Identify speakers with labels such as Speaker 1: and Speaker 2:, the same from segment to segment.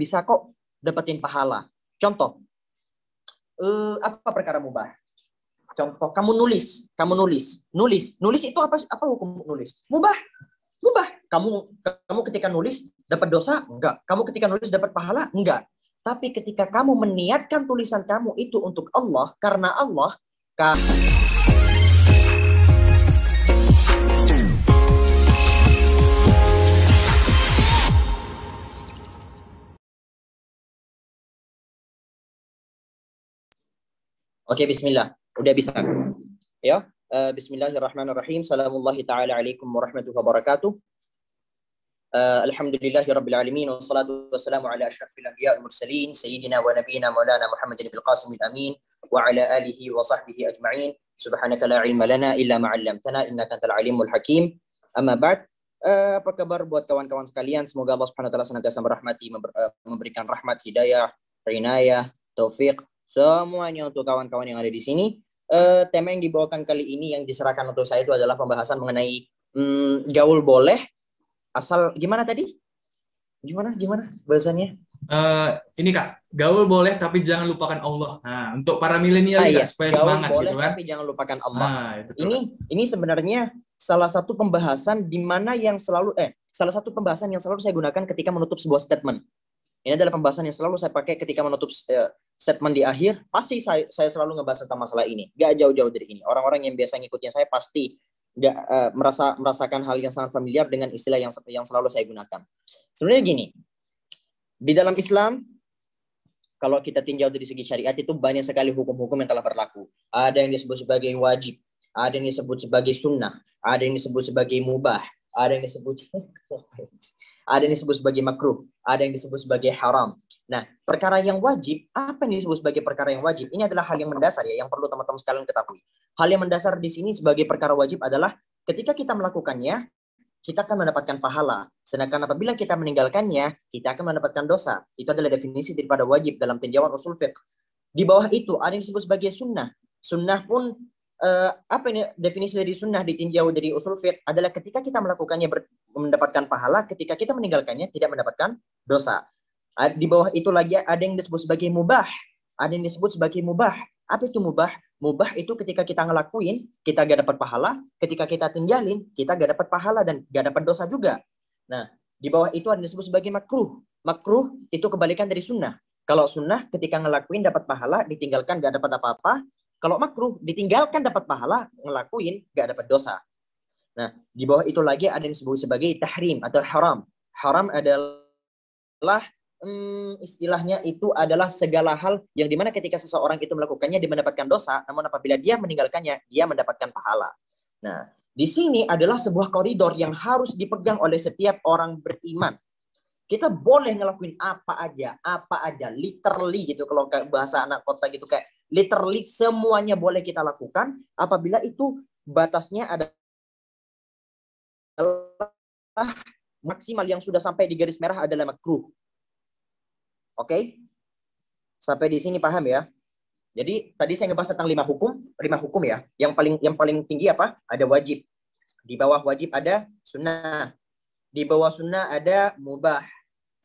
Speaker 1: bisa kok dapetin pahala. Contoh, apa perkara mubah? Contoh, kamu nulis itu apa hukum nulis? Mubah. Kamu ketika nulis dapat dosa? Enggak. Kamu ketika nulis dapat pahala? Enggak. Tapi ketika kamu meniatkan tulisan kamu itu untuk Allah, karena Allah, Oke, bismillah. Udah bisa. Ya. Bismillahirrahmanirrahim. Assalamualaikum ta'ala alaikum warahmatullahi wabarakatuh. Alhamdulillahirabbil alamin wassalatu wassalamu ala asyrafil anbiya'i wal mursalin sayyidina wa nabiyyina maulana Muhammadin bil qasimil amin wa ala alihi wa sahbihi ajma'in. Subhanaka la ilma lana illa ma 'allamtana innaka antal alimul hakim. Amma ba'd. Apa kabar buat kawan-kawan sekalian? Semoga Allah Subhanahu wa taala senantiasa merahmati, memberikan rahmat, hidayah, inayah, taufik semuanya untuk kawan-kawan yang ada di sini. Tema yang dibawakan kali ini yang diserahkan untuk saya itu adalah pembahasan mengenai gaul boleh asal gimana tadi? Gimana bahasanya?
Speaker 2: Ini Kak, gaul boleh tapi jangan lupakan Allah. Nah, untuk para milenial
Speaker 1: iya,
Speaker 2: supaya
Speaker 1: gaul
Speaker 2: semangat
Speaker 1: boleh
Speaker 2: gitu kan.
Speaker 1: Tapi jangan lupakan Allah.
Speaker 2: Ini
Speaker 1: sebenarnya salah satu pembahasan di mana yang salah satu pembahasan yang selalu saya gunakan ketika menutup sebuah statement. Ini adalah pembahasan yang selalu saya pakai ketika menutup statement di akhir. Pasti saya selalu ngebahas tentang masalah ini. Gak jauh-jauh dari ini. Orang-orang yang biasa ngikutin saya pasti merasakan hal yang sangat familiar dengan istilah yang selalu saya gunakan. Sebenarnya gini, di dalam Islam, kalau kita tinjau dari segi syariat itu banyak sekali hukum-hukum yang telah berlaku. Ada yang disebut sebagai wajib, ada yang disebut sebagai sunnah, ada yang disebut sebagai mubah, ada yang disebut sebagai makruh, ada yang disebut sebagai haram. Nah, perkara yang wajib, apa yang disebut sebagai perkara yang wajib? Ini adalah hal yang mendasar ya, yang perlu teman-teman sekalian ketahui. Hal yang mendasar di sini sebagai perkara wajib adalah ketika kita melakukannya, kita akan mendapatkan pahala. Sedangkan apabila kita meninggalkannya, kita akan mendapatkan dosa. Itu adalah definisi daripada wajib dalam tinjauan usul fiqh. Di bawah itu ada yang disebut sebagai sunnah. Sunnah pun apa ini definisi dari sunnah ditinjau dari usul fiqh adalah ketika kita melakukannya mendapatkan pahala, ketika kita meninggalkannya tidak mendapatkan dosa. Di bawah itu lagi ada yang disebut sebagai mubah. Ada yang disebut sebagai mubah. Apa itu mubah? Mubah itu ketika kita ngelakuin, kita gak dapat pahala. Ketika kita tinggalin, kita gak dapat pahala dan gak dapat dosa juga. Nah, di bawah itu ada yang disebut sebagai makruh. Makruh itu kebalikan dari sunnah. Kalau sunnah ketika ngelakuin dapat pahala, ditinggalkan gak dapat apa-apa. Kalau makruh ditinggalkan dapat pahala, ngelakuin gak dapat dosa. Nah, di bawah itu lagi ada yang disebut sebagai tahrim atau haram. Haram adalah istilahnya itu adalah segala hal yang dimana ketika seseorang itu melakukannya dia mendapatkan dosa, namun apabila dia meninggalkannya dia mendapatkan pahala. Nah, di sini adalah sebuah koridor yang harus dipegang oleh setiap orang beriman. Kita boleh ngelakuin apa aja, literally gitu, kalau kayak bahasa anak kota gitu, kayak literally semuanya boleh kita lakukan apabila itu batasnya adalah maksimal yang sudah sampai di garis merah adalah makruh. Oke? Sampai di sini paham ya? Jadi tadi saya ngebahas tentang lima hukum ya. Yang paling tinggi apa? Ada wajib. Di bawah wajib ada sunnah. Di bawah sunnah ada mubah.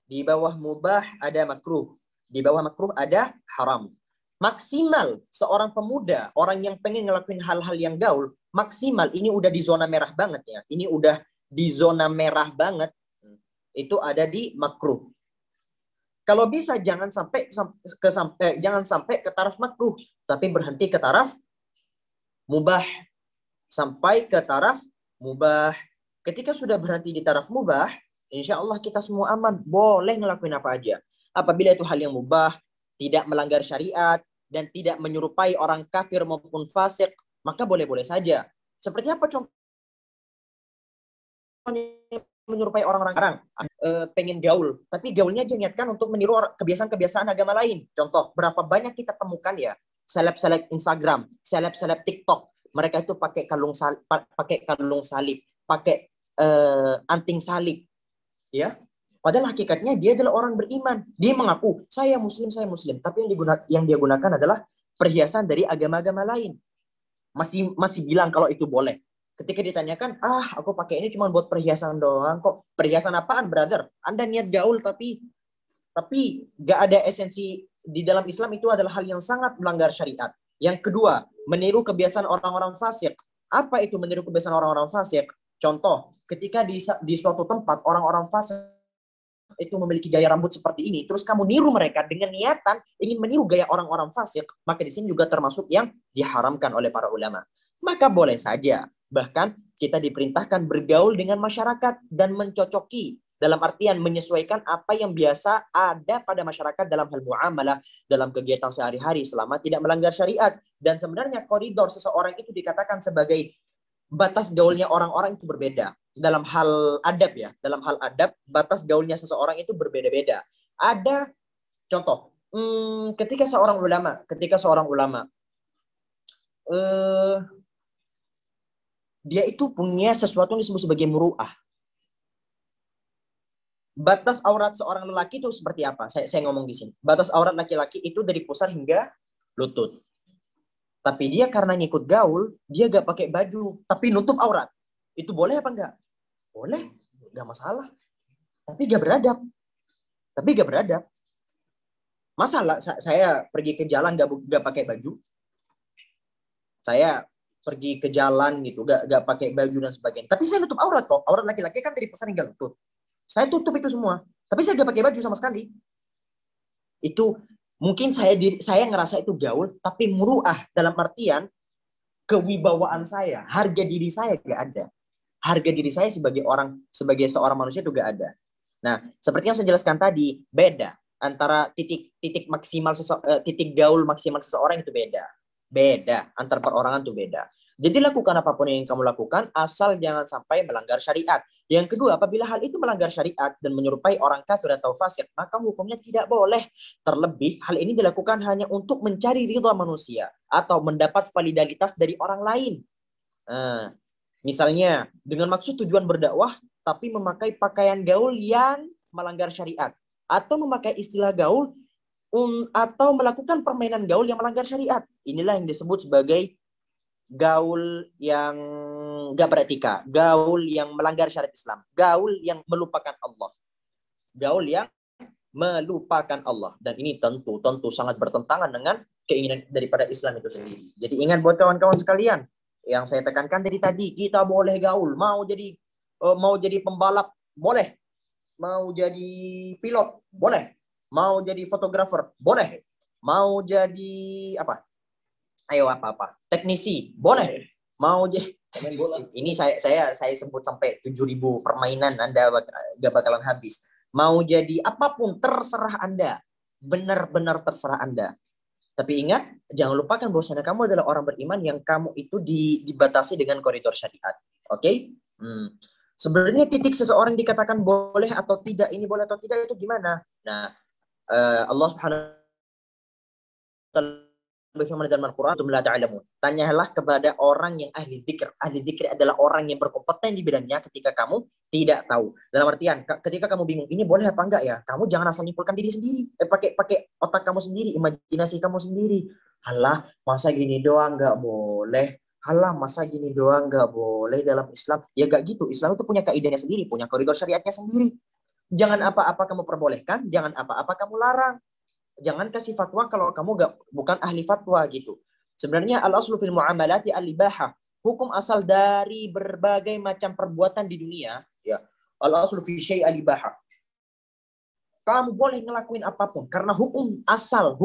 Speaker 1: Di bawah mubah ada makruh. Di bawah makruh ada haram. Maksimal seorang pemuda, orang yang pengen ngelakuin hal-hal yang gaul, maksimal ini udah di zona merah banget ya. Ini udah di zona merah banget. Itu ada di makruh. Kalau bisa jangan sampai ke taraf makruh, tapi berhenti ke taraf mubah. Sampai ke taraf mubah. Ketika sudah berhenti di taraf mubah, insya Allah kita semua aman, boleh ngelakuin apa aja. Apabila itu hal yang mubah, tidak melanggar syariat, dan tidak menyerupai orang kafir maupun fasik, maka boleh-boleh saja. Seperti apa contohnya? Menyerupai orang-orang sekarang pengen gaul, tapi gaulnya dia niatkan untuk meniru kebiasaan-kebiasaan agama lain. Contoh, berapa banyak kita temukan ya seleb-seleb Instagram, seleb-seleb TikTok, mereka itu pakai kalung salib, pakai anting salib, ya. Padahal hakikatnya dia adalah orang beriman. Dia mengaku saya muslim, tapi yang dia gunakan adalah perhiasan dari agama-agama lain. Masih bilang kalau itu boleh. Ketika ditanyakan, aku pakai ini cuma buat perhiasan doang kok. Perhiasan apaan, brother? Anda niat gaul tapi tapi nggak ada esensi di dalam Islam, itu adalah hal yang sangat melanggar syariat. Yang kedua, meniru kebiasaan orang-orang fasik. Apa itu meniru kebiasaan orang-orang fasik? Contoh, ketika di suatu tempat orang-orang fasik itu memiliki gaya rambut seperti ini, terus kamu niru mereka dengan niatan ingin meniru gaya orang-orang fasik, maka di sini juga termasuk yang diharamkan oleh para ulama. Maka boleh saja, bahkan kita diperintahkan bergaul dengan masyarakat dan mencocoki, dalam artian menyesuaikan apa yang biasa ada pada masyarakat dalam hal muamalah, dalam kegiatan sehari-hari selama tidak melanggar syariat. Dan sebenarnya koridor seseorang itu dikatakan sebagai batas gaulnya orang-orang itu berbeda. Dalam hal adab ya, dalam hal adab batas gaulnya seseorang itu berbeda-beda. Ada contoh, ketika seorang ulama dia itu punya sesuatu yang disebut sebagai muru'ah. Batas aurat seorang lelaki itu seperti apa? Saya ngomong di sini. Batas aurat laki-laki itu dari pusar hingga lutut. Tapi dia karena ngikut gaul, dia gak pakai baju, tapi nutup aurat. Itu boleh apa enggak? Boleh, gak masalah. Tapi gak beradab. Masalah saya pergi ke jalan gak pakai baju. Saya pergi ke jalan gitu, gak pakai baju dan sebagainya. Tapi saya nutup aurat kok. Aurat laki-laki kan dari pusar hingga lutut. Saya tutup itu semua. Tapi saya gak pakai baju sama sekali. Itu mungkin saya ngerasa itu gaul, tapi muru'ah dalam artian kewibawaan saya, harga diri saya gak ada. Harga diri saya sebagai seorang manusia itu gak ada. Nah, seperti yang saya jelaskan tadi, beda antara titik gaul maksimal seseorang itu beda. Beda antar perorangan itu beda. Jadi lakukan apapun yang kamu lakukan, asal jangan sampai melanggar syariat. Yang kedua, apabila hal itu melanggar syariat dan menyerupai orang kafir atau fasik, maka hukumnya tidak boleh. Terlebih, hal ini dilakukan hanya untuk mencari ridha manusia atau mendapat validitas dari orang lain. Misalnya, dengan maksud tujuan berdakwah, tapi memakai pakaian gaul yang melanggar syariat. Atau memakai istilah gaul, atau melakukan permainan gaul yang melanggar syariat. Inilah yang disebut sebagai gaul yang gak beretika, gaul yang melanggar syariat Islam, gaul yang melupakan Allah, gaul yang melupakan Allah. Dan ini tentu sangat bertentangan dengan keinginan daripada Islam itu sendiri. Jadi ingat buat kawan-kawan sekalian, yang saya tekankan dari tadi, kita boleh gaul, mau jadi pembalap boleh, mau jadi pilot boleh, mau jadi fotografer boleh, mau jadi teknisi boleh, mau jadi pemain bola. Ini saya sebut sampai 7.000 permainan, Anda gak bakalan habis. Mau jadi apapun terserah Anda, benar-benar terserah Anda. Tapi ingat, jangan lupakan bahwasanya kamu adalah orang beriman yang kamu itu dibatasi dengan koridor syariat. Oke? Sebenarnya titik seseorang dikatakan boleh atau tidak, ini boleh atau tidak itu gimana? Nah, Allah Subhanahu wa taala berfirman dalam Al-Quran, tanyalah kepada orang yang ahli dzikir. Ahli dzikir adalah orang yang berkompeten di bidangnya ketika kamu tidak tahu. Dalam artian, ketika kamu bingung, ini boleh apa enggak ya? Kamu jangan asal nyimpulkan diri sendiri. Pakai otak kamu sendiri, imajinasi kamu sendiri. Halah, masa gini doang enggak boleh? Halah, masa gini doang enggak boleh dalam Islam? Ya enggak gitu. Islam itu punya kaidahnya sendiri, punya koridor syariatnya sendiri. Jangan apa-apa kamu perbolehkan, jangan apa-apa kamu larang. Jangan kasih fatwa kalau kamu bukan ahli fatwa gitu. Sebenarnya al-aslu fil muamalati al-ibahah. Hukum asal dari berbagai macam perbuatan di dunia, ya. Al-aslu fi syai' al-ibahah. Kamu boleh ngelakuin apapun karena hukum asal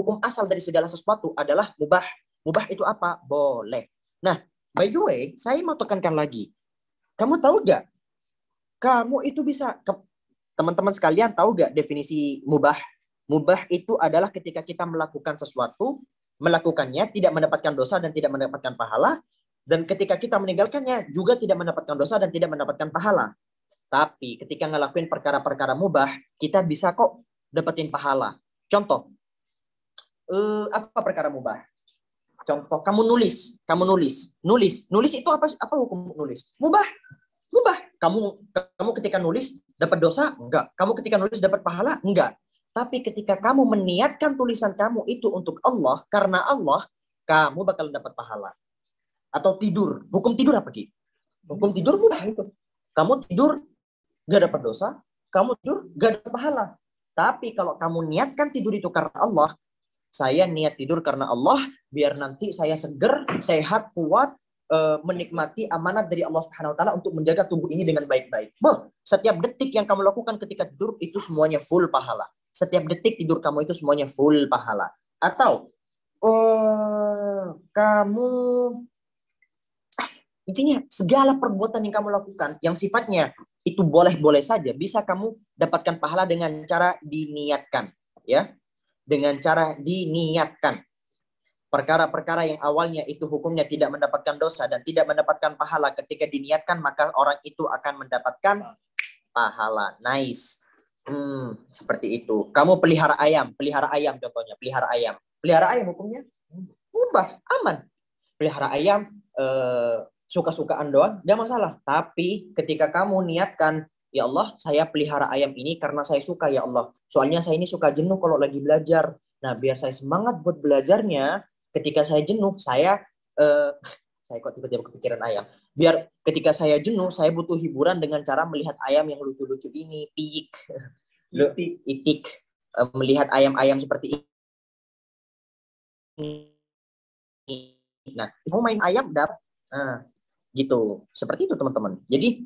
Speaker 1: dari segala sesuatu adalah mubah. Mubah itu apa? Boleh. Nah, by the way, saya mau tekankan lagi. Kamu tahu gak? Kamu itu bisa, teman-teman sekalian tahu gak definisi mubah? Mubah itu adalah ketika kita melakukan sesuatu, melakukannya tidak mendapatkan dosa dan tidak mendapatkan pahala, dan ketika kita meninggalkannya juga tidak mendapatkan dosa dan tidak mendapatkan pahala. Tapi ketika ngelakuin perkara-perkara mubah, kita bisa kok dapetin pahala. Contoh, apa perkara mubah? Contoh, kamu nulis itu apa hukum nulis? Mubah. Kamu ketika nulis dapat dosa? Enggak. Kamu ketika nulis dapat pahala? Enggak. Tapi ketika kamu meniatkan tulisan kamu itu untuk Allah, karena Allah, kamu bakal dapat pahala. Atau tidur. Hukum tidur apa, Ki? Hukum tidur mudah itu. Kamu tidur, gak dapat dosa. Kamu tidur, gak dapat pahala. Tapi kalau kamu niatkan tidur itu karena Allah, saya niat tidur karena Allah, biar nanti saya seger, sehat, kuat, menikmati amanat dari Allah Subhanahu wa taala untuk menjaga tubuh ini dengan baik-baik. Setiap detik yang kamu lakukan ketika tidur itu semuanya full pahala. Setiap detik tidur kamu itu semuanya full pahala. Atau kamu intinya segala perbuatan yang kamu lakukan yang sifatnya itu boleh-boleh saja bisa kamu dapatkan pahala dengan cara diniatkan, ya. Dengan cara diniatkan. Perkara-perkara yang awalnya itu hukumnya tidak mendapatkan dosa dan tidak mendapatkan pahala, ketika diniatkan maka orang itu akan mendapatkan pahala. Nice. Seperti itu. Kamu pelihara ayam contohnya, pelihara ayam. Pelihara ayam hukumnya mubah, aman. Pelihara ayam suka-sukaan doang, tidak masalah. Tapi ketika kamu niatkan, ya Allah, saya pelihara ayam ini karena saya suka, ya Allah. Soalnya saya ini suka jenuh kalau lagi belajar. Nah, biar saya semangat buat belajarnya, ketika saya jenuh, saya kok tiba-tiba kepikiran ayam. Biar ketika saya jenuh, saya butuh hiburan dengan cara melihat ayam yang lucu-lucu ini, itik. Melihat ayam-ayam seperti ini. Nah, mau main ayam dapat. Nah, gitu. Seperti itu, teman-teman. Jadi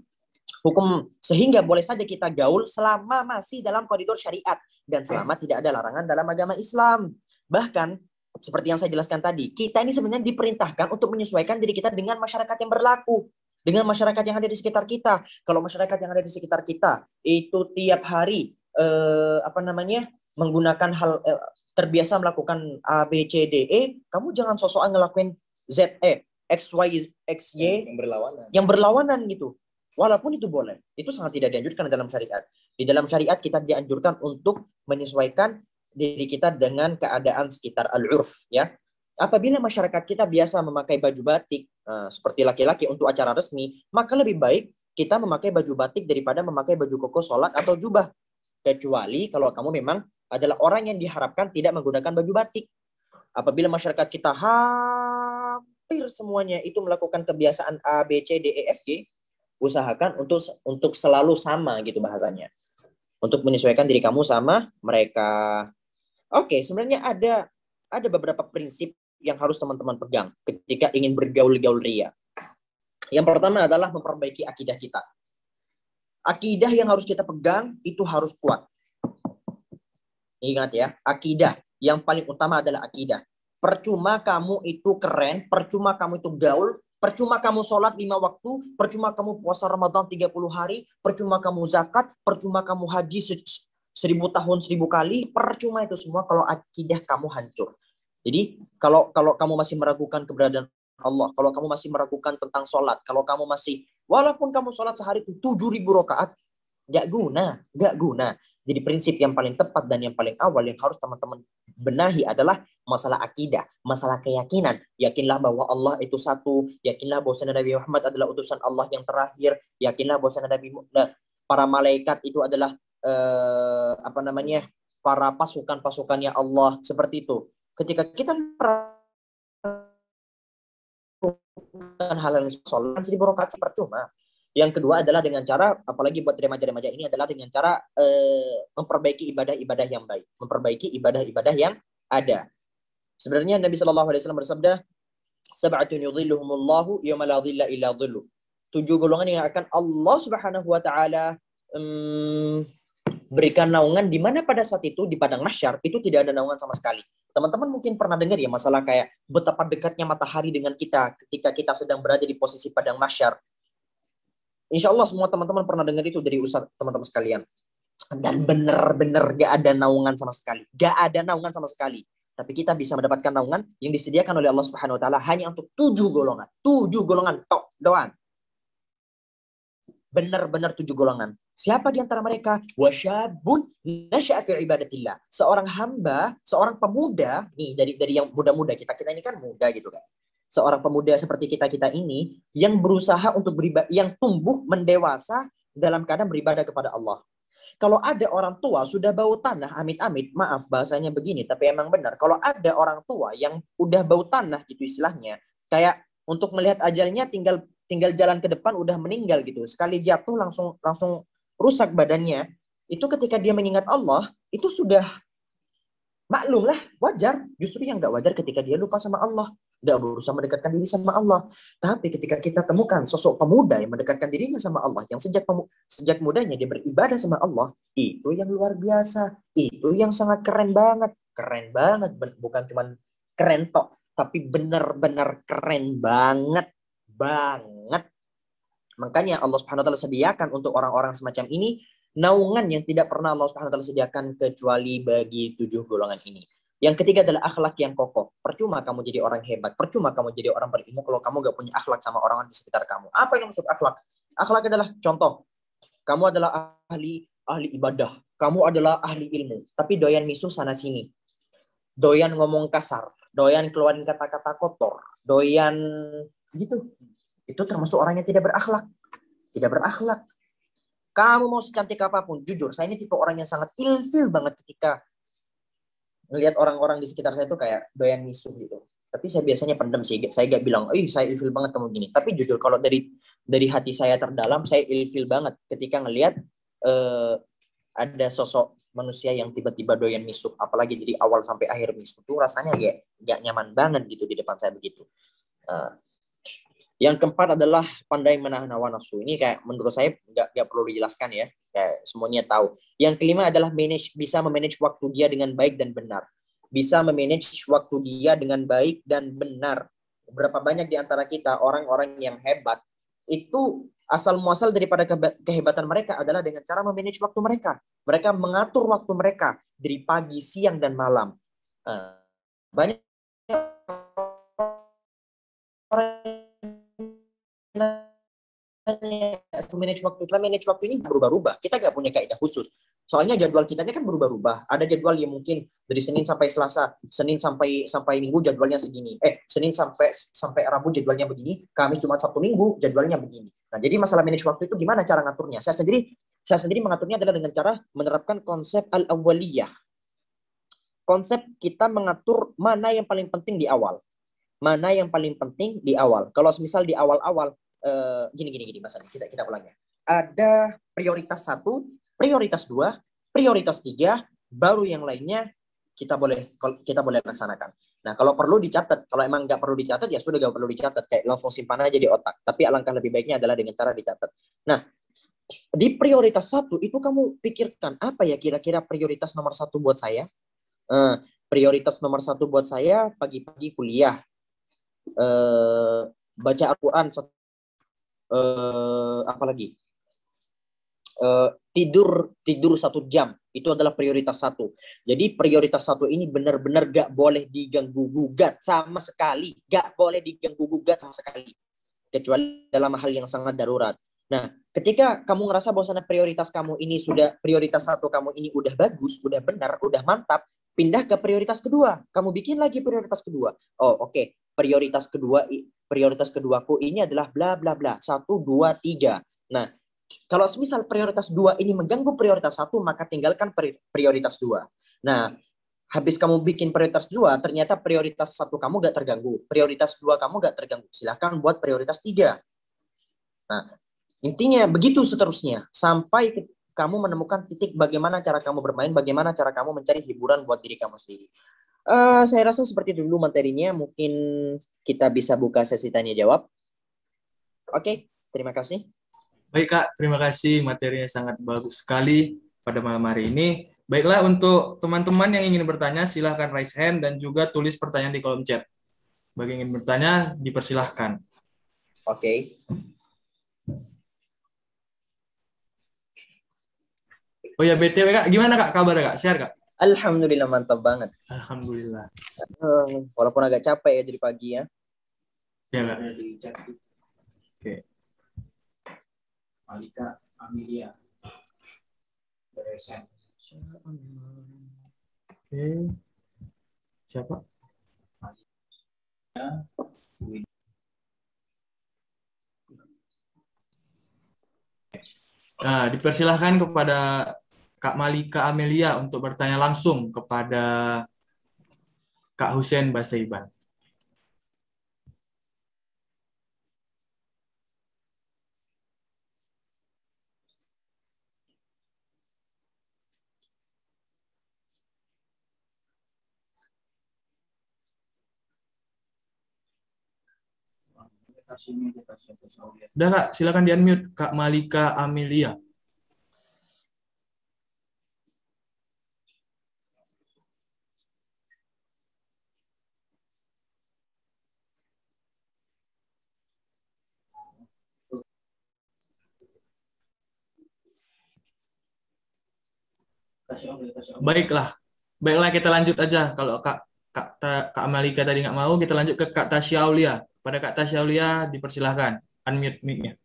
Speaker 1: hukum sehingga boleh saja kita gaul selama masih dalam koridor syariat dan selama tidak ada larangan dalam agama Islam. Bahkan seperti yang saya jelaskan tadi, kita ini sebenarnya diperintahkan untuk menyesuaikan diri kita dengan masyarakat yang berlaku, dengan masyarakat yang ada di sekitar kita. Kalau masyarakat yang ada di sekitar kita itu tiap hari menggunakan hal terbiasa melakukan A, B, C, D, E, kamu jangan sosokan ngelakuin Z, E, X, Y, X, Y yang berlawanan gitu. Walaupun itu boleh, itu sangat tidak dianjurkan dalam syariat. Di dalam syariat kita dianjurkan untuk menyesuaikan diri kita dengan keadaan sekitar al-urf, ya. Apabila masyarakat kita biasa memakai baju batik seperti laki-laki untuk acara resmi, maka lebih baik kita memakai baju batik daripada memakai baju koko sholat atau jubah. Kecuali kalau kamu memang adalah orang yang diharapkan tidak menggunakan baju batik. Apabila masyarakat kita hampir semuanya itu melakukan kebiasaan A, B, C, D, E, F, G, usahakan untuk selalu sama gitu bahasanya. Untuk menyesuaikan diri kamu sama mereka. Oke, sebenarnya ada beberapa prinsip yang harus teman-teman pegang ketika ingin bergaul-gaul ria. Yang pertama adalah memperbaiki akidah kita. Akidah yang harus kita pegang itu harus kuat. Ingat ya, akidah. Yang paling utama adalah akidah. Percuma kamu itu keren, percuma kamu itu gaul, percuma kamu sholat 5 waktu, percuma kamu puasa Ramadan 30 hari, percuma kamu zakat, percuma kamu haji 1000 tahun 1000 kali, percuma itu semua kalau akidah kamu hancur. Jadi kalau kamu masih meragukan keberadaan Allah, kalau kamu masih meragukan tentang sholat, kalau kamu masih, walaupun kamu sholat sehari itu 7.000 rakaat, gak guna. Jadi prinsip yang paling tepat dan yang paling awal yang harus teman-teman benahi adalah masalah akidah, masalah keyakinan. Yakinlah bahwa Allah itu satu, yakinlah bahwa Nabi Muhammad adalah utusan Allah yang terakhir, yakinlah bahwa para malaikat itu adalah para pasukan-pasukannya Allah, seperti itu. Ketika kita melakukan hal yang sholat 1000 rakaat percuma. Yang kedua adalah dengan cara, apalagi buat remaja-remaja ini, adalah dengan cara memperbaiki ibadah-ibadah yang baik, memperbaiki ibadah-ibadah yang ada. Sebenarnya Nabi SAW bersabda, sab'atun yudhilluhumullahu yawma la dhilla illa dhilluh. 7 golongan yang akan Allah Subhanahu wa taala berikan naungan, di mana pada saat itu di padang mahsyar itu tidak ada naungan sama sekali. Teman-teman mungkin pernah dengar ya masalah kayak betapa dekatnya matahari dengan kita ketika kita sedang berada di posisi padang mahsyar. Insya Allah semua teman-teman pernah dengar itu dari ustaz teman-teman sekalian. Dan benar-benar gak ada naungan sama sekali. Gak ada naungan sama sekali. Tapi kita bisa mendapatkan naungan yang disediakan oleh Allah Subhanahu wa taala hanya untuk 7 golongan. 7 golongan tok doang. Benar-benar 7 golongan. Siapa di antara mereka? Wasyabun nasya'a fi ibadatillah. Seorang hamba, seorang pemuda, nih dari yang muda-muda, kita ini kan muda gitu kan. Seorang pemuda seperti kita ini yang berusaha untuk beribadah, yang tumbuh mendewasa dalam keadaan beribadah kepada Allah. Kalau ada orang tua sudah bau tanah, amit-amit, maaf bahasanya begini, tapi emang benar. Kalau ada orang tua yang udah bau tanah gitu istilahnya, kayak untuk melihat ajalnya tinggal jalan ke depan udah meninggal gitu. Sekali jatuh langsung rusak badannya. itu ketika dia mengingat Allah, itu sudah maklum lah, wajar. Justru yang nggak wajar ketika dia lupa sama Allah, nggak berusaha mendekatkan diri sama Allah. Tapi ketika kita temukan sosok pemuda yang mendekatkan dirinya sama Allah, yang sejak mudanya dia beribadah sama Allah, itu yang luar biasa, itu yang sangat keren banget, bukan cuma keren tok, tapi benar-benar keren banget, banget. Makanya Allah Subhanahu wa taala sediakan untuk orang-orang semacam ini naungan yang tidak pernah Allah Subhanahu wa taala sediakan kecuali bagi 7 golongan ini. Yang ketiga adalah akhlak yang kokoh. Percuma kamu jadi orang hebat, percuma kamu jadi orang berilmu kalau kamu gak punya akhlak sama orang di sekitar kamu. Apa yang maksud akhlak? Akhlak adalah contoh. Kamu adalah ahli ibadah, kamu adalah ahli ilmu, tapi doyan misuh sana sini. Doyan ngomong kasar, doyan keluarin kata-kata kotor, doyan gitu. Itu termasuk orang yang tidak berakhlak. Tidak berakhlak. Kamu mau secantik apapun, jujur, saya ini tipe orang yang sangat ilfil banget ketika ngelihat orang-orang di sekitar saya itu kayak doyan misuh gitu. Tapi saya biasanya pendem sih, saya gak bilang, saya ilfil banget kamu gini. Tapi jujur, kalau dari hati saya terdalam, saya ilfil banget ketika ngelihat ada sosok manusia yang tiba-tiba doyan misuh, apalagi dari awal sampai akhir misuh, tuh rasanya gak nyaman banget gitu di depan saya begitu. Yang keempat adalah pandai menahan hawa nafsu. Ini kayak menurut saya nggak perlu dijelaskan ya, kayak semuanya tahu. Yang kelima adalah bisa memanage waktu dia dengan baik dan benar. Bisa memanage waktu dia dengan baik dan benar. Berapa banyak di antara kita orang-orang yang hebat itu asal muasal daripada kehebatan mereka adalah dengan cara memanage waktu mereka. Mereka mengatur waktu mereka dari pagi, siang, dan malam. Banyak orang manage waktu ini berubah-ubah. Kita nggak punya kaidah khusus. Soalnya jadwal kita ini kan berubah-ubah. Ada jadwal yang mungkin dari Senin sampai Selasa, Senin sampai Minggu jadwalnya segini. Senin sampai Rabu jadwalnya begini, Kamis Jumat Sabtu Minggu jadwalnya begini. Nah, jadi masalah manage waktu itu gimana cara ngaturnya? Saya sendiri mengaturnya adalah dengan cara menerapkan konsep al-awwaliyah. Konsep kita mengatur mana yang paling penting di awal. Mana yang paling penting di awal. Kalau misal di awal-awal gini Mas Adi, kita ulangnya. Ada prioritas 1, prioritas 2, prioritas 3, baru yang lainnya kita boleh laksanakan. Nah, kalau perlu dicatat. Kalau emang nggak perlu dicatat, ya sudah nggak perlu dicatat. Kayak langsung simpan aja di otak. Tapi alangkah lebih baiknya adalah dengan cara dicatat. Nah, di prioritas 1 itu kamu pikirkan apa ya kira-kira prioritas nomor 1 buat saya. Prioritas nomor 1 buat saya pagi-pagi kuliah. Baca Al-Quran, apalagi tidur 1 jam, itu adalah prioritas 1. Jadi prioritas 1 ini benar-benar gak boleh diganggu gugat sama sekali, kecuali dalam hal yang sangat darurat. Nah, ketika kamu ngerasa bahwa prioritas kamu ini prioritas 1 kamu ini udah bagus, udah benar, udah mantap, pindah ke prioritas kedua. Kamu bikin lagi prioritas kedua. Oke. Prioritas keduaku ini adalah bla bla bla. 1, 2, 3. Nah, kalau misal prioritas 2 ini mengganggu prioritas 1, maka tinggalkan prioritas 2. Nah, habis kamu bikin prioritas 2, ternyata prioritas 1 kamu gak terganggu. Prioritas 2 kamu gak terganggu. Silahkan buat prioritas 3. Nah, intinya begitu seterusnya. Sampai kamu menemukan titik bagaimana cara kamu bermain, bagaimana cara kamu mencari hiburan buat diri kamu sendiri. Saya rasa seperti itu dulu materinya. Mungkin kita bisa buka sesi tanya jawab. Oke, terima kasih.
Speaker 2: Baik Kak, terima kasih. Materinya sangat bagus sekali pada malam hari ini. Baiklah, untuk teman-teman yang ingin bertanya, silahkan raise hand dan juga tulis pertanyaan di kolom chat. Bagi yang ingin bertanya, dipersilahkan.
Speaker 1: Oke.
Speaker 2: Oh ya, BTW Kak, gimana Kak kabar Kak? Sehat Kak?
Speaker 1: Alhamdulillah, mantap banget.
Speaker 2: Alhamdulillah.
Speaker 1: Walaupun agak capek ya dari pagi ya.
Speaker 2: Ya Kak. Oke.
Speaker 3: Malika Amelia.
Speaker 2: Oke. Siapa? Nah, dipersilahkan kepada Kak Malika Amelia untuk bertanya langsung kepada Kak Hussein Basaiban. Udah Kak, silakan di-unmute Kak Malika Amelia. Baiklah, baiklah kita lanjut aja. Kalau Kak Malika tadi nggak mau, kita lanjut ke Kak Tasya Aulia. Pada Kak Tasya Aulia dipersilahkan unmute mic-nya.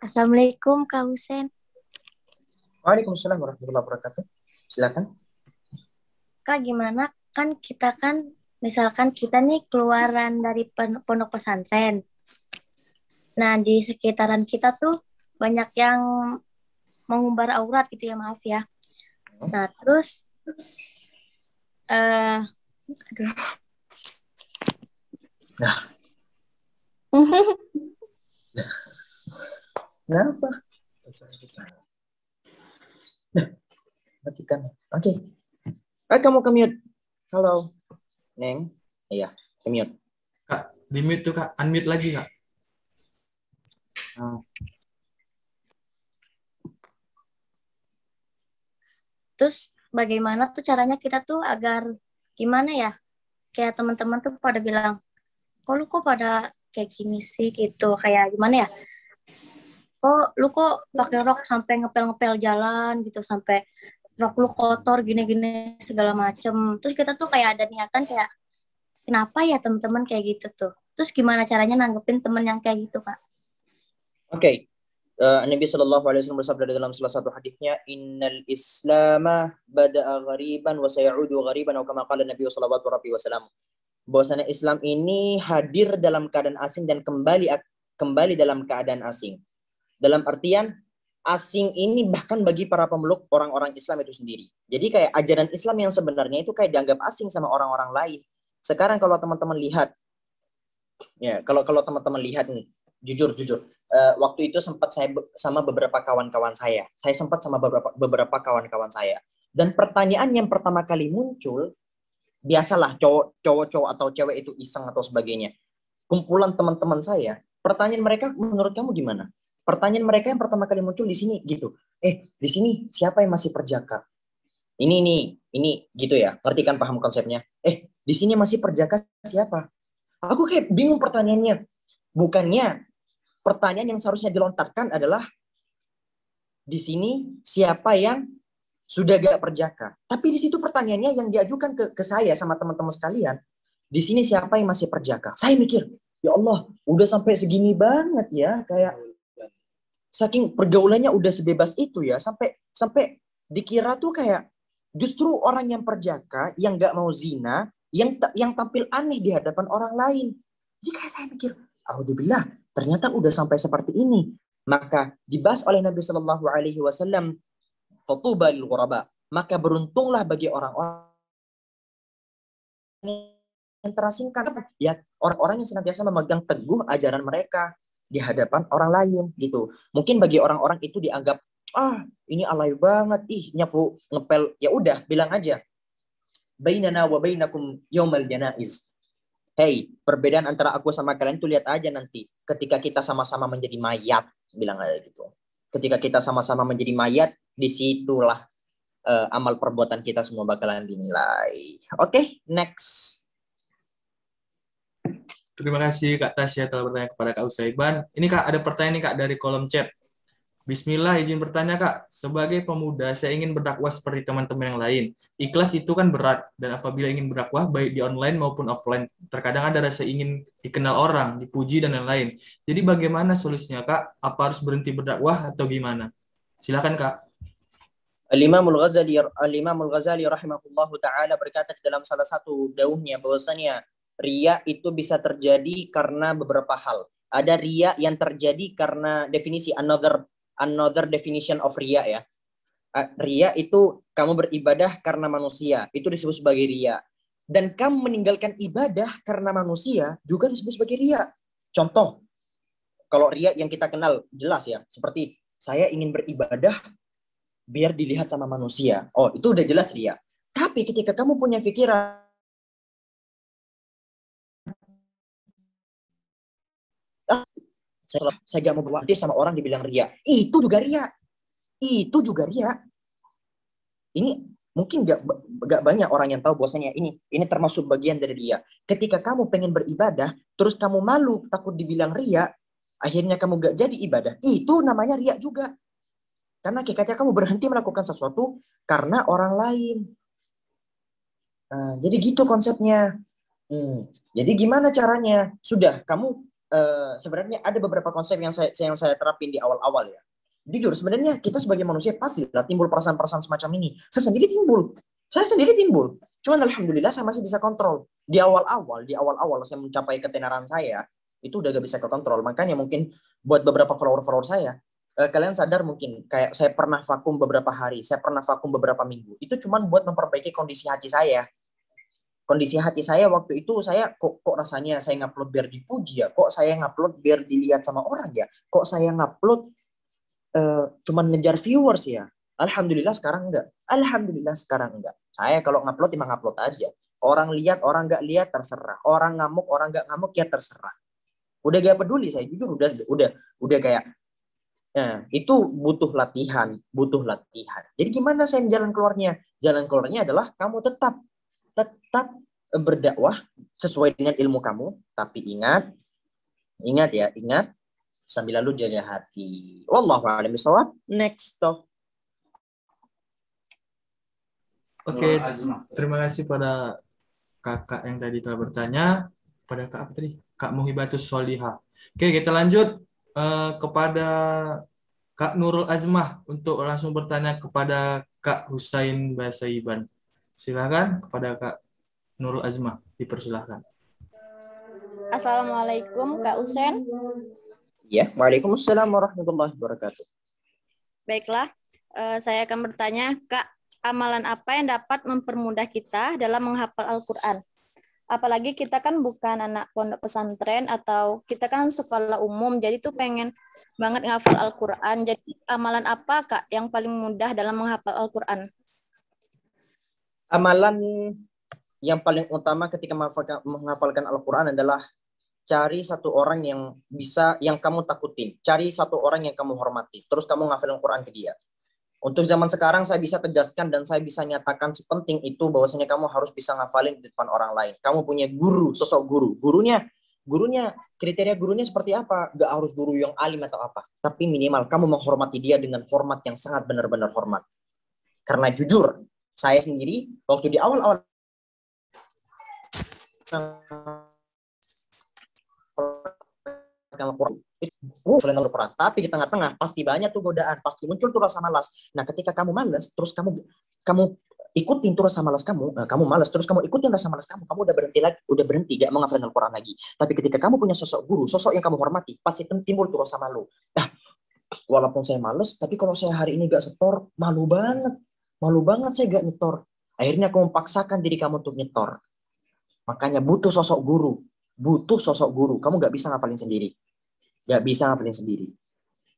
Speaker 3: Assalamualaikum Kak Husen.
Speaker 1: Waalaikumsalam warahmatullahi wabarakatuh. Silakan.
Speaker 3: Kak gimana kan misalkan kita nih keluaran dari pondok pesantren. Nah di sekitaran kita tuh banyak yang mengumbar aurat gitu ya, maaf ya. Nah terus aduh.
Speaker 1: Nah. Kenapa? Nah, matikan. Oke. Kamu ke mute. Halo. Neng. Iya, ke mute.
Speaker 2: Kak, di mute tuh Kak, unmute lagi Kak.
Speaker 3: Terus bagaimana tuh caranya kita tuh agar gimana ya? Kayak teman-teman tuh pada bilang, kok pada kayak gini sih gitu. Kayak gimana ya? Lu kok pakai rok sampai ngepel-ngepel jalan gitu, sampai rok lu kotor gini-gini segala macem. Terus kita tuh kayak ada niatan kayak, kenapa ya teman-teman kayak gitu tuh? Terus gimana caranya nanggepin teman yang kayak gitu, Kak?
Speaker 1: Oke. Nabi Shallallahu Alaihi Wasallam bersabda dalam salah satu hadisnya, Innal Islama bada'a ghariban wa sayaudu ghariban, atau kama qala Nabi Sallallahu Alaihi Wasallam. Bahwasanya Islam ini hadir dalam keadaan asing dan kembali dalam keadaan asing. Dalam artian asing ini bahkan bagi para pemeluk orang-orang Islam itu sendiri. Jadi kayak ajaran Islam yang sebenarnya itu kayak dianggap asing sama orang-orang lain. Sekarang kalau teman-teman lihat, ya kalau teman-teman lihat nih, jujur, waktu itu sempat saya sama beberapa kawan-kawan saya. Saya sempat sama beberapa kawan-kawan saya. Dan pertanyaan yang pertama kali muncul, biasalah cowok atau cewek itu iseng atau sebagainya. Kumpulan teman-teman saya, pertanyaan mereka menurut kamu gimana? Pertanyaan mereka yang pertama kali muncul di sini gitu. Di sini siapa yang masih perjaka? Ini gitu ya. Ngerti kan, paham konsepnya? Di sini masih perjaka siapa? Aku kayak bingung pertanyaannya. Bukannya pertanyaan yang seharusnya dilontarkan adalah di sini siapa yang sudah gak perjaka. Tapi di situ pertanyaannya yang diajukan ke saya sama teman-teman sekalian. Di sini siapa yang masih perjaka? Saya mikir, ya Allah, udah sampai segini banget ya, kayak saking pergaulannya udah sebebas itu ya, sampai dikira tuh kayak justru orang yang perjaka, yang gak mau zina, yang tampil aneh di hadapan orang lain. Jadi kayak saya mikir, alhamdulillah, ternyata udah sampai seperti ini. Maka dibahas oleh Nabi Shallallahu Alaihi Wasallam, fatuba lil ghuraba, maka beruntunglah bagi orang-orang yang terasingkan, ya orang-orang yang senantiasa memegang teguh ajaran mereka di hadapan orang lain gitu. Mungkin bagi orang-orang itu dianggap ini alay banget, nyapu ngepel, ya udah bilang aja, bainana wa bainakum yaumal janaiz. Hey, perbedaan antara aku sama kalian tuh lihat aja nanti ketika kita sama-sama menjadi mayat, bilang aja gitu. Ketika kita sama-sama menjadi mayat, disitulah amal perbuatan kita semua bakalan dinilai. Oke, next.
Speaker 2: Terima kasih Kak Tasya telah bertanya kepada Kak Usaiban. Ini Kak, ada pertanyaan nih Kak dari kolom chat. Bismillah, izin bertanya Kak. Sebagai pemuda, saya ingin berdakwah seperti teman-teman yang lain. Ikhlas itu kan berat, dan apabila ingin berdakwah, baik di online maupun offline, terkadang ada rasa ingin dikenal orang, dipuji, dan lain-lain. Jadi bagaimana solusinya Kak? Apa harus berhenti berdakwah atau gimana? Silakan Kak.
Speaker 1: Al-Imamul Ghazali rahimahullahu ta'ala berkata di dalam salah satu dauhnya bahwasanya riya itu bisa terjadi karena beberapa hal. Ada riya yang terjadi karena definisi another definition of riya ya. Riya itu kamu beribadah karena manusia, itu disebut sebagai riya. Dan kamu meninggalkan ibadah karena manusia juga disebut sebagai riya. Contoh, kalau riya yang kita kenal jelas ya, seperti saya ingin beribadah biar dilihat sama manusia. Oh, itu udah jelas ria. Tapi ketika kamu punya pikiran, saya gak mau berwakti sama orang dibilang ria. Itu juga ria. Itu juga ria. Ini mungkin gak banyak orang yang tahu bahwasanya ini termasuk bagian dari ria. Ketika kamu pengen beribadah, terus kamu malu, takut dibilang ria, akhirnya kamu gak jadi ibadah. Itu namanya ria juga. Karena hakikatnya kamu berhenti melakukan sesuatu karena orang lain. Nah, jadi gitu konsepnya. Jadi gimana caranya? Sudah, kamu sebenarnya ada beberapa konsep yang saya terapin di awal-awal ya. Jujur, sebenarnya kita sebagai manusia pasti lah timbul perasaan-perasaan semacam ini. Saya sendiri timbul. Cuman alhamdulillah saya masih bisa kontrol. Di awal-awal saya mencapai ketenaran saya, itu udah gak bisa kekontrol. Makanya mungkin buat beberapa follower saya, kalian sadar mungkin kayak saya pernah vakum beberapa hari, saya pernah vakum beberapa minggu. Itu cuman buat memperbaiki kondisi hati saya. Kondisi hati saya waktu itu, saya kok rasanya saya ngupload biar dipuji ya, kok saya ngupload biar dilihat sama orang ya, kok saya ngupload cuman ngejar viewers ya. Alhamdulillah sekarang enggak. Saya kalau ngupload emang ngupload aja. Orang lihat, orang nggak lihat terserah. Orang ngamuk, orang nggak ngamuk ya terserah. Udah gak peduli saya, jujur udah kayak. Nah, itu butuh latihan. Jadi gimana saya jalan keluarnya? Jalan keluarnya adalah kamu tetap berdakwah sesuai dengan ilmu kamu, tapi ingat sambil lalu jaga hati. Wallahu a'lam bishawab. Next talk.
Speaker 2: Oke, terima kasih pada kakak yang tadi telah bertanya, pada kak apa tadi? Kak Muhibatus Solihah. Oke, kita lanjut kepada Kak Nurul Azmah untuk langsung bertanya kepada Kak Husain Basaiban. Silakan kepada Kak Nurul Azmah, dipersilahkan.
Speaker 4: Assalamualaikum Kak Usen.
Speaker 1: Ya, waalaikumsalam warahmatullahi wabarakatuh.
Speaker 4: Baiklah, saya akan bertanya, Kak, amalan apa yang dapat mempermudah kita dalam menghafal Al-Quran? Apalagi kita kan bukan anak pondok pesantren atau kita kan sekolah umum, jadi tuh pengen banget menghafal Al-Quran. Jadi amalan apa, Kak, yang paling mudah dalam menghafal Al-Quran?
Speaker 1: Amalan yang paling utama ketika menghafalkan Al-Quran adalah cari satu orang yang kamu takutin. Cari satu orang yang kamu hormati. Terus kamu ngafalin Al-Quran ke dia. Untuk zaman sekarang saya bisa tegaskan dan saya bisa nyatakan sepenting itu bahwasanya kamu harus bisa ngafalin di depan orang lain. Kamu punya guru, sosok guru. Gurunya, kriteria gurunya seperti apa? Gak harus guru yang alim atau apa. Tapi minimal kamu menghormati dia dengan hormat yang sangat benar-benar hormat. Karena jujur, saya sendiri waktu di awal-awal Al-Quran, tapi di tengah-tengah pasti banyak tuh godaan, pasti muncul tuh rasa malas. Nah, ketika kamu malas, terus kamu ikutin tuh rasa malas kamu, kamu malas, terus kamu ikutin rasa malas kamu udah berhenti gak menghafalkan Al-Quran lagi. Tapi ketika kamu punya sosok guru, sosok yang kamu hormati, pasti timbul tuh rasa malu. Nah, walaupun saya malas, tapi kalau saya hari ini gak setor, malu banget saya gak nyetor. Akhirnya kamu paksakan diri kamu untuk nyetor. Makanya butuh sosok guru. Kamu gak bisa ngafalin sendiri.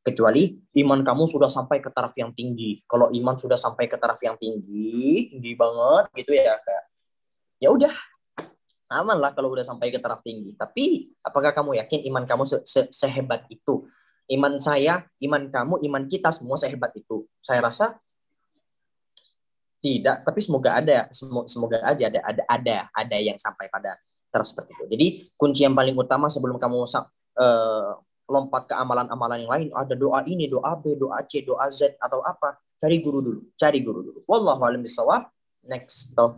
Speaker 1: Kecuali iman kamu sudah sampai ke taraf yang tinggi. Kalau iman sudah sampai ke taraf yang tinggi banget gitu ya, ya udah, aman lah kalau udah sampai ke taraf tinggi. Tapi apakah kamu yakin iman kamu sehebat itu? Iman saya, iman kamu, iman kita semua sehebat itu? Saya rasa tidak, tapi semoga aja ada yang sampai pada taraf seperti itu. Jadi kunci yang paling utama sebelum kamu lompat ke amalan-amalan yang lain, ada doa ini, doa B, doa C, doa Z atau apa, cari guru dulu. Wallahu a'lam bishawab. Next talk.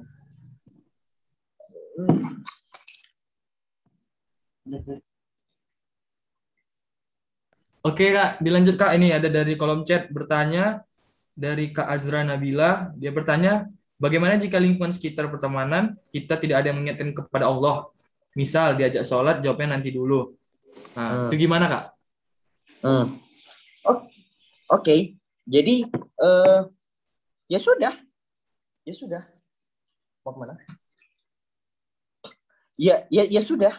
Speaker 2: Oke Kak, dilanjut Kak. Ini ada dari kolom chat bertanya dari Kak Azra Nabila. Dia bertanya, bagaimana jika lingkungan sekitar pertemanan kita tidak ada yang mengingatkan kepada Allah? Misal diajak sholat, jawabnya nanti dulu. Nah, itu gimana Kak?
Speaker 1: Oke. Jadi ya sudah. Mau kemana? Ya sudah.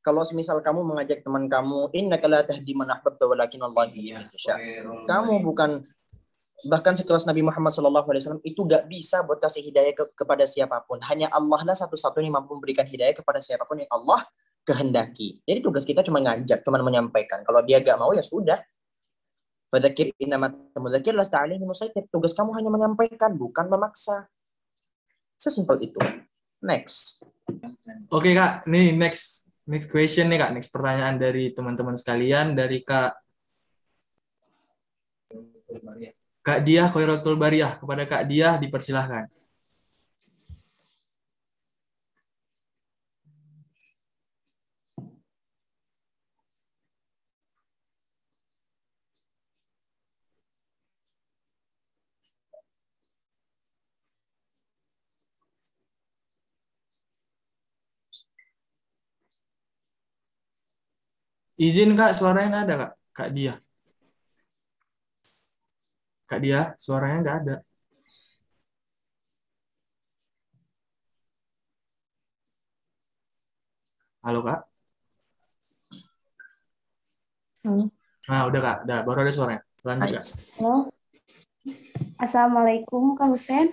Speaker 1: Kalau semisal kamu mengajak teman kamu, innaka la tahdi man ahbabta walakin Allah yahdi man yasha. Kamu bukan Bahkan sekelas Nabi Muhammad SAW itu gak bisa buat kasih hidayah kepada siapapun. Hanya Allah lah satu-satunya yang mampu memberikan hidayah kepada siapapun yang Allah kehendaki. Jadi tugas kita cuma ngajak, cuma menyampaikan. Kalau dia gak mau ya sudah. Fadzakir innama tadzakir lasta alaihi musaitir. Tugas kamu hanya menyampaikan, bukan memaksa. Sesimpel itu. Next.
Speaker 2: Oke Kak, nih next question nih Kak, next pertanyaan dari teman-teman sekalian dari Kak Diah Khairatul Bariyah. Kepada Kak Diah dipersilahkan. Izin Kak, suaranya nggak ada Kak, Kak Diah. Kak Diah, suaranya nggak ada. Halo Kak. Nah, udah Kak, udah baru ada suaranya. Lanjut Kak.
Speaker 3: Halo. Assalamualaikum Kak Husen.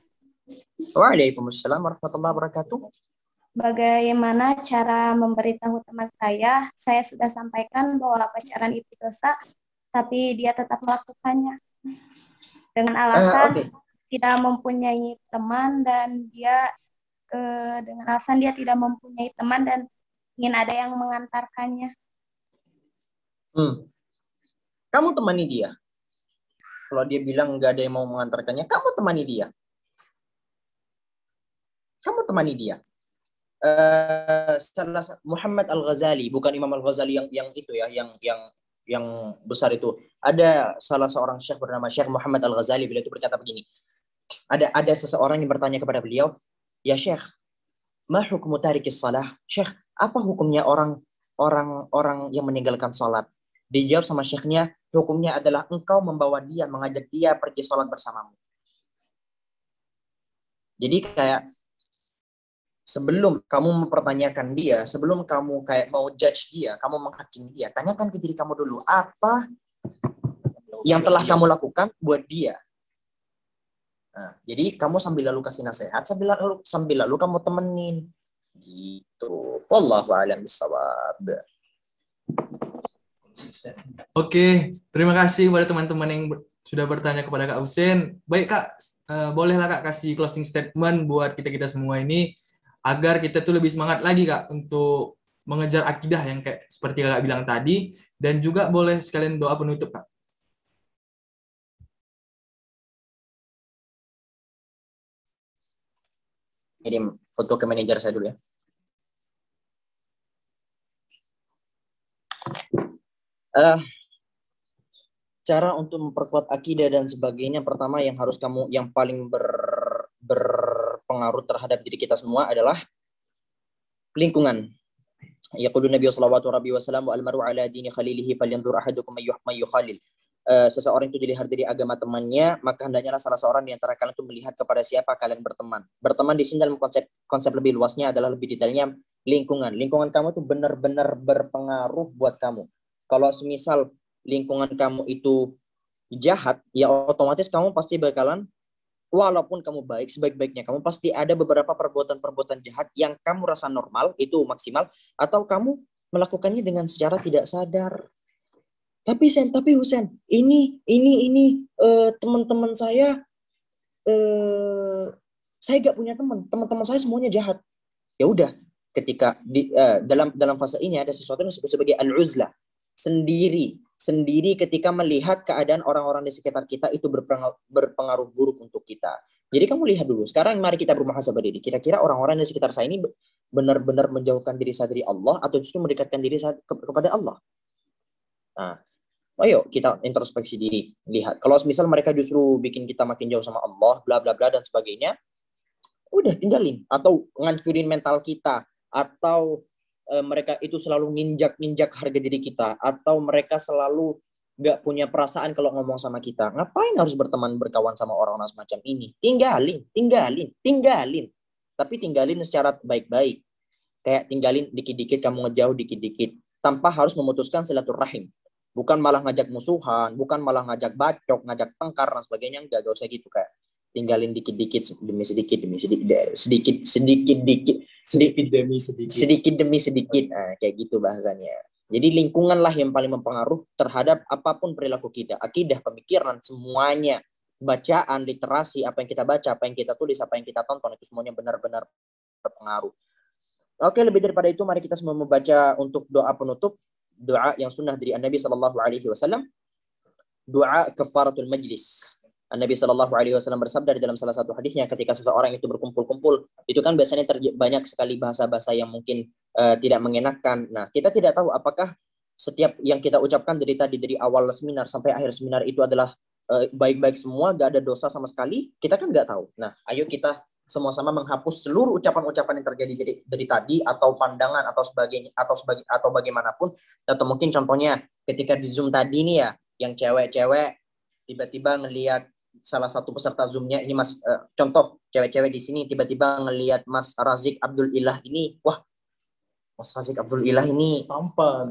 Speaker 1: Waalaikumsalam warahmatullahi wabarakatuh.
Speaker 3: Bagaimana cara memberitahu teman saya sudah sampaikan bahwa pacaran itu dosa, tapi dia tetap melakukannya. Dengan alasan tidak mempunyai teman dan dia dengan alasan dia tidak mempunyai teman dan ingin ada yang mengantarkannya.
Speaker 1: Kamu temani dia. Kalau dia bilang nggak ada yang mau mengantarkannya, kamu temani dia. Kamu temani dia. Muhammad Al-Ghazali, bukan Imam Al-Ghazali yang itu ya, yang besar itu. Ada salah seorang syekh bernama Syekh Muhammad Al-Ghazali, beliau itu berkata begini. Ada seseorang yang bertanya kepada beliau, "Ya Syekh, ma hukmu tarikis salah?" Syekh, apa hukumnya orang yang meninggalkan salat? Dijawab sama syekhnya, hukumnya adalah engkau membawa dia, mengajak dia pergi salat bersamamu. Jadi kayak sebelum kamu mempertanyakan dia, sebelum kamu kayak mau judge dia, kamu menghakimi dia, tanyakan ke diri kamu dulu, apa yang telah kamu lakukan buat dia. Nah, jadi kamu sambil lalu kasih nasihat, sambil lalu kamu temenin. Gitu. Wallahu a'lam bishawab.
Speaker 2: Oke, terima kasih kepada teman-teman yang sudah bertanya kepada Kak Husen. Baik Kak, bolehlah Kak kasih closing statement buat kita-kita semua ini, agar kita tuh lebih semangat lagi Kak untuk mengejar akidah yang kayak seperti Kakak bilang tadi, dan juga boleh sekalian doa penutup Kak.
Speaker 1: Jadi foto ke manajer saya dulu ya. Cara untuk memperkuat akidah dan sebagainya, pertama yang harus kamu, yang paling berpengaruh terhadap diri kita semua adalah lingkungan. Yaqulu Nabi sallallahu alaihi wasallam, al-mar'u ala dini khalilihi falyanzur ahadukum may yukhalil. Seseorang itu dilihat dari agama temannya, maka hendaknya salah seorang di antara kalian itu melihat kepada siapa kalian berteman. Berteman di sini dalam konsep lebih luasnya adalah lebih detailnya lingkungan. Lingkungan kamu itu benar-benar berpengaruh buat kamu. Kalau semisal lingkungan kamu itu jahat, ya otomatis kamu pasti bakalan, walaupun kamu baik, sebaik-baiknya kamu pasti ada beberapa perbuatan-perbuatan jahat yang kamu rasa normal, itu maksimal, atau kamu melakukannya dengan secara tidak sadar. Tapi Husen, ini teman-teman saya gak punya teman-teman saya semuanya jahat. Ya udah, ketika dalam fase ini ada sesuatu yang disebut sebagai al-uzlah, sendiri ketika melihat keadaan orang-orang di sekitar kita itu berpengaruh buruk untuk kita. Jadi kamu lihat dulu, sekarang mari kita bermuhasabah diri. Kira-kira orang-orang di sekitar saya ini benar-benar menjauhkan diri saya dari Allah atau justru mendekatkan diri saya kepada Allah? Nah, ayo kita introspeksi diri, lihat. Kalau misal mereka justru bikin kita makin jauh sama Allah, bla bla bla dan sebagainya, udah tinggalin. Atau ngancurin mental kita, atau mereka itu selalu nginjak harga diri kita, atau mereka selalu nggak punya perasaan kalau ngomong sama kita. Ngapain harus berkawan sama orang-orang semacam ini? Tinggalin. Tapi tinggalin secara baik-baik. Kayak tinggalin dikit-dikit, kamu ngejauh dikit-dikit, tanpa harus memutuskan silaturahim. Bukan malah ngajak musuhan, bukan malah ngajak bacok, ngajak tengkar dan sebagainya. Enggak usah gitu, kayak tinggalin dikit-dikit demi sedikit demi sedikit, sedikit demi sedikit. Nah, kayak gitu bahasanya. Jadi lingkungan lah yang paling mempengaruhi terhadap apapun perilaku kita, akidah, pemikiran, semuanya, bacaan, literasi, apa yang kita baca, apa yang kita tulis, apa yang kita tonton, itu semuanya benar-benar berpengaruh. Oke, lebih daripada itu, mari kita semua membaca untuk doa penutup, doa yang sunnah dari Nabi Sallallahu Alaihi Wasallam, doa kafaratul majlis. Nabi Shallallahu Alaihi Wasallam bersabda di dalam salah satu hadisnya, ketika seseorang itu berkumpul-kumpul, itu kan biasanya banyak sekali bahasa-bahasa yang mungkin tidak mengenakan. Nah, kita tidak tahu apakah setiap yang kita ucapkan dari tadi, dari awal seminar sampai akhir seminar itu adalah baik-baik semua, gak ada dosa sama sekali. Kita kan nggak tahu. Nah, ayo kita sama-sama menghapus seluruh ucapan-ucapan yang terjadi dari tadi, atau pandangan atau sebagainya, atau bagaimanapun. Atau mungkin contohnya ketika di Zoom tadi nih ya, yang cewek-cewek tiba-tiba ngelihat salah satu peserta Zoom-nya ini, Mas, contoh cewek-cewek di sini tiba-tiba ngelihat Mas Razik Abdul Ilah ini, wah, Mas Razik Abdul Ilah ini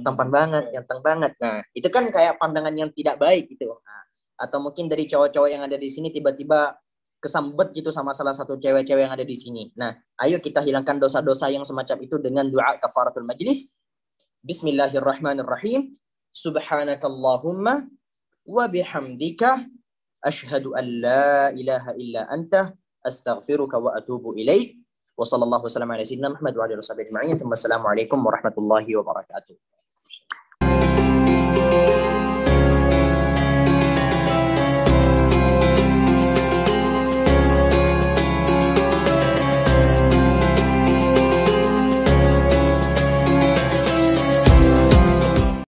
Speaker 1: tampan banget, ganteng banget. Nah, itu kan kayak pandangan yang tidak baik gitu. Nah, atau mungkin dari cowok-cowok yang ada di sini tiba-tiba kesambet gitu sama salah satu cewek-cewek yang ada di sini. Nah, ayo kita hilangkan dosa-dosa yang semacam itu dengan doa kafaratul majlis. Bismillahirrahmanirrahim. Subhanakallahumma wa bihamdika asyhadu an la ilaha illa anta astaghfiruka wa atubu ilaik. Wa sallallahu wasallam ala sayyidina Muhammad wa alihi wasallam ajma'in. Assalamualaikum warahmatullahi wabarakatuh.